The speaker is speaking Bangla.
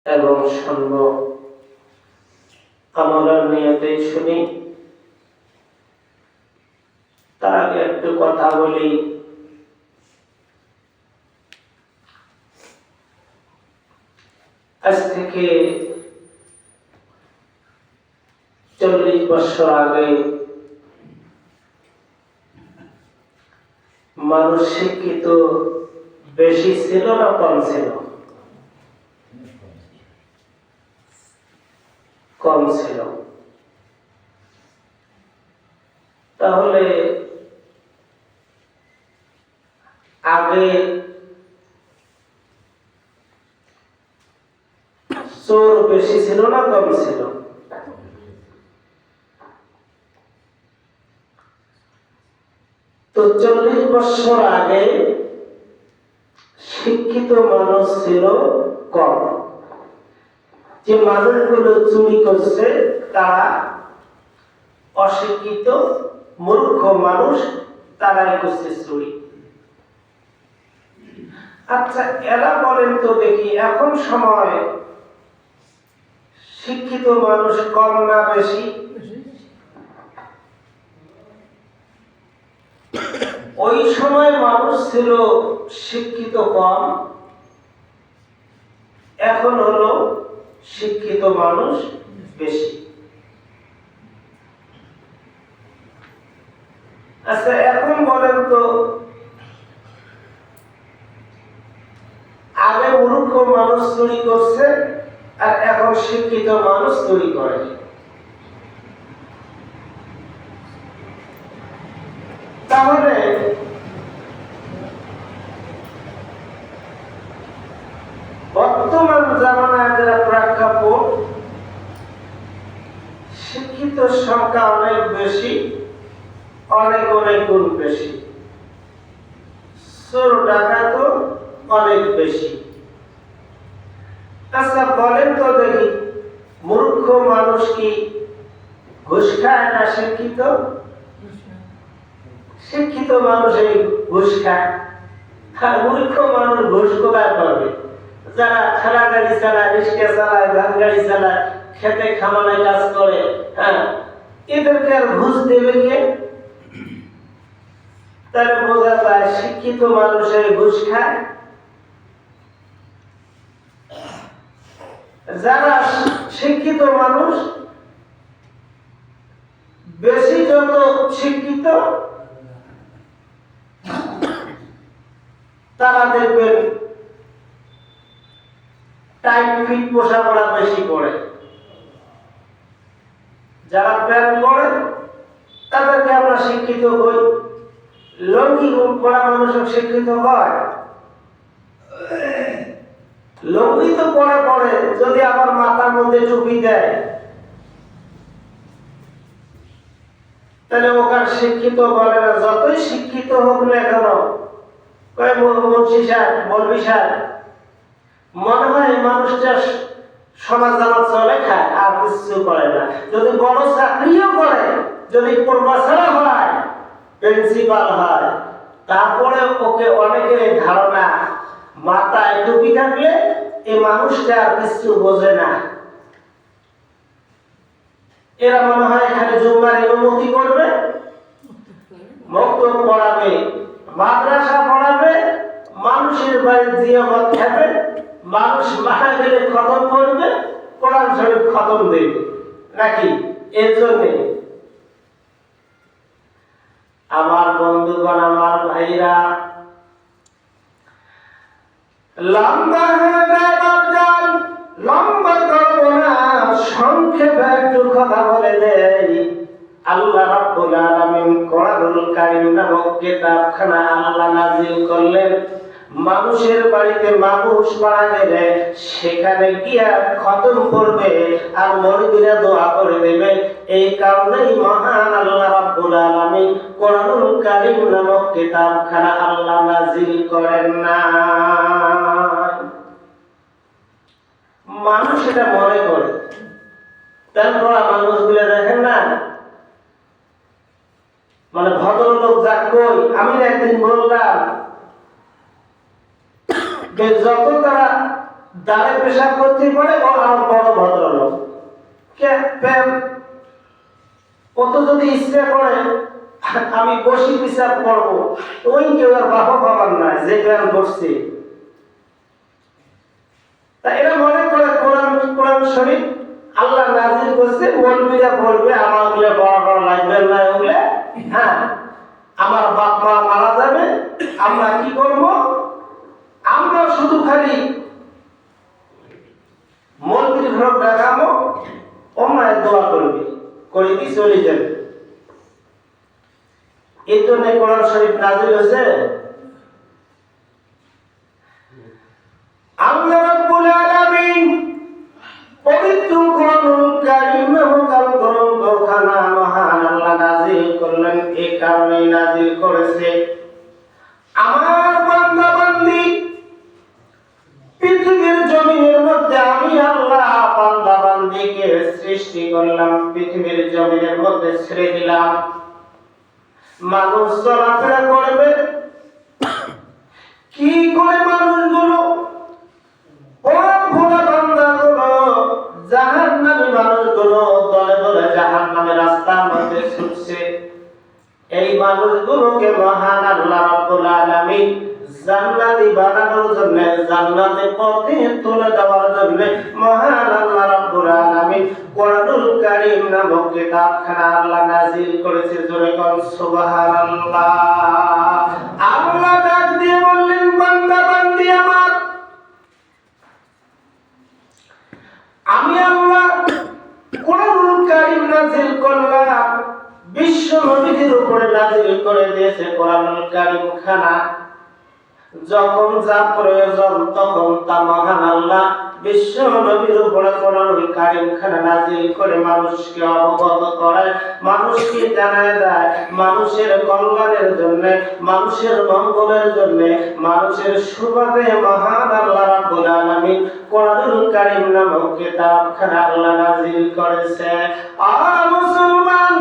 এবং শুনব আমলের নিয়তেই শুনি। তার আগে একটু কথা বলি। আজ থেকে 40 বছর আগে মানুষ শিক্ষিত বেশি ছিল না কম ছিল? কম ছিল। তাহলে আগে চোর বেশি ছিল না কম ছিল? তো 40 বছর আগে শিক্ষিত মানুষ ছিল কম। যে মানুষগুলো চুরি করছে তারা অশিক্ষিত মূর্খ মানুষ, তারাই করছে চুরি। আচ্ছা, এরা বলেন তো দেখি, এখন সময় শিক্ষিত মানুষ কম না বেশি? ওই সময় মানুষ ছিল শিক্ষিত কম, এখন হলো শিক্ষিত মানুষ বেশি। আচ্ছা, এখন বলেন তো, আগে মূর্খ মানুষ চুরি করছে আর এখন শিক্ষিত মানুষ চুরি করে। তাহলে বর্তমান জামানায় যারা প্রেক্ষাপট, শিক্ষিত সংখ্যা অনেক বেশি, অনেক অনেক গুণ বেশি। চোর ডাকাত অনেক বেশি। আচ্ছা, বলেন তো দেখি, মূর্খ মানুষ কি ঘুষ খায় না শিক্ষিত? শিক্ষিত মানুষ এই ঘুষ খায়, আর মূর্খ মানুষ ঘুষ কোথায় পাবে? যারা ঠেলা গাড়ি চালায়, রিক্সা চালায়, ভ্যান গাড়ি চালায়, খেতে খামারে কাজ করে, হ্যাঁ, এদেরকে আর ঘুষ দেবে কে? তাহলে বোঝা যায় শিক্ষিত মানুষের ঘুষ খায়। যারা শিক্ষিত মানুষ, বেশি যত শিক্ষিত তারা দেখবেন টাইট ফিট পোশাক ওরা বেশি পরে। যারা প্যান্ট পরে তাদেরকে আমরা শিক্ষিত করি। লুঙ্গি পরা মানুষ শিক্ষিত হয়? লুঙ্গি তো পরে পরে, যদি আবার মাথার মধ্যে টুপি দেয় তাহলে ওখানে শিক্ষিত বলে না। যতই শিক্ষিত হোক না কেন, মুন্সি সাহেব, মৌলভী সাহেব, মনে হয় মানুষটা সমাজ জামাত চলে খায় আর কিছু করে না। যদি বড় চাকরিও করে, যদি প্রফেসর হয়, প্রিন্সিপাল হয়, তারপরে ওকে অনেকের ধারণা মাথায় টুপি থাকলে এই মানুষটা আর কিছু বোঝে না। এরা মনে হয় এখানে জুম্মার ইমামতি করবে, মক্তব পড়াবে, মাদ্রাসা পড়াবে, মানুষের বাড়ির জিয়ারত খাবে, মানুষ মারা গেলে খতম করবে, কোরআন শরীফ খতম দেবে নাকি? এর জন্য আমার বন্ধুগণ, আমার ভাইরা, লম্বা লম্বা করব না, সংক্ষেপে একটু কথা বলে দেই। আল্লাহ রাব্বুল আলামিন কোরআনুল কারীম নামক কিতাবখানা আল্লাহ নাযিল করলেন। মানুষের বাড়িতে মানুষ মারা গেলে সেখানে গিয়া খতম করবে আর মুরগিরা দোয়া করে দেবে। এই কারণেই মহান আল্লাহ রাব্বুল আলামিন কোরআনুল কারীম নামক কিতাবখানা আল্লাহ নাযিল করেন না। মানুষ এটা মনে করে। তারপর মানুষগুলো দেখেন না, মানে ভদ্রলোক যা কই। আমি একদিন বললাম যে যত তারা দাঁড়ে পেশাব করতে পারে ও আমার বড় ভদ্রলোক কে প্রেম ও তো যদি ইচ্ছা করে আমি বসি পেশাব করবো ওই কেউ আর বাবা বাবার নাই যে জ্ঞান করছে তা এরা মনে করে কোরআন কোরআন শরীফ আল্লাহ নাজিল করছে মৌলবীরা বলবে আমার ওগুলো বড় বড় লাগবে না ওগুলো হ্যাঁ আমার বাপ মা মারা যাবে আমরা কি করব আমরা শুধু খালি মন্দির ঘর দেখাবো ও মায়ের দোয়া করবে করে দিয়ে চলে যাবে এই জন্য কোরআন শরীফ নাজিল হয়েছে আল্লাহ রাব্বুল আলামিন পবিত্র কোরআনুল কারীম নামক আল গ্রন্থখানা মহান আল্লাহ নাজিল করলেন এই কারণে নাজিল করেছে আমার বান্দা বান্দি পৃথিবীর জমিনের মধ্যে আমি আল্লাহ বান্দা বান্দিকে সৃষ্টি করলাম পৃথিবীর জমিনের মধ্যে ছেড়ে দিলাম মানুষ চলাফেরা করবে কি করে মানুষগুলো ও ভোলা বান্দাগুলো জাহান্নামী মানুষগুলো দলে দলে জাহান্নামের রাস্তার মধ্যে ছুটছে এই মানুষগুলোকে মহান আল্লাহ রাব্বুল আলামিন জান্নাতি বানানোর জন্য জান্নাতে পথে তুলে দেওয়ার জন্য মহান আল্লাহ রাব্বুল আলামিন কোরআনুল কারীম নামক কিতাবখানা আল্লাহ নাযিল করেছে জোরে কোন সুবহানাল্লাহ আল্লাহ ডাক দিয়ে বললেন বান্দা বান্দি আমার আমি আল্লাহ কোরআনুল কারীম নাযিল করলাম বিশ্ব নবীদের উপরে নাযিল করে দিয়েছে কোরআনুল কারীম খানা যখন যা প্রয়োজন তখন তা মহান আল্লাহ বিশ্ব নবীর উপরে কোরআনুল কারীম খানা নাযিল করে মানুষকে অবগত করায় মানুষকে জানায় দেয় মানুষের কল্যাণের জন্য মানুষের মঙ্গলের জন্য মানুষের সুবাদে মহান আল্লাহ রাব্বুল আলামিন কোরআনুল কারীম নামক কিতাবখানা আল্লাহ নাযিল করেছে। মুসলমান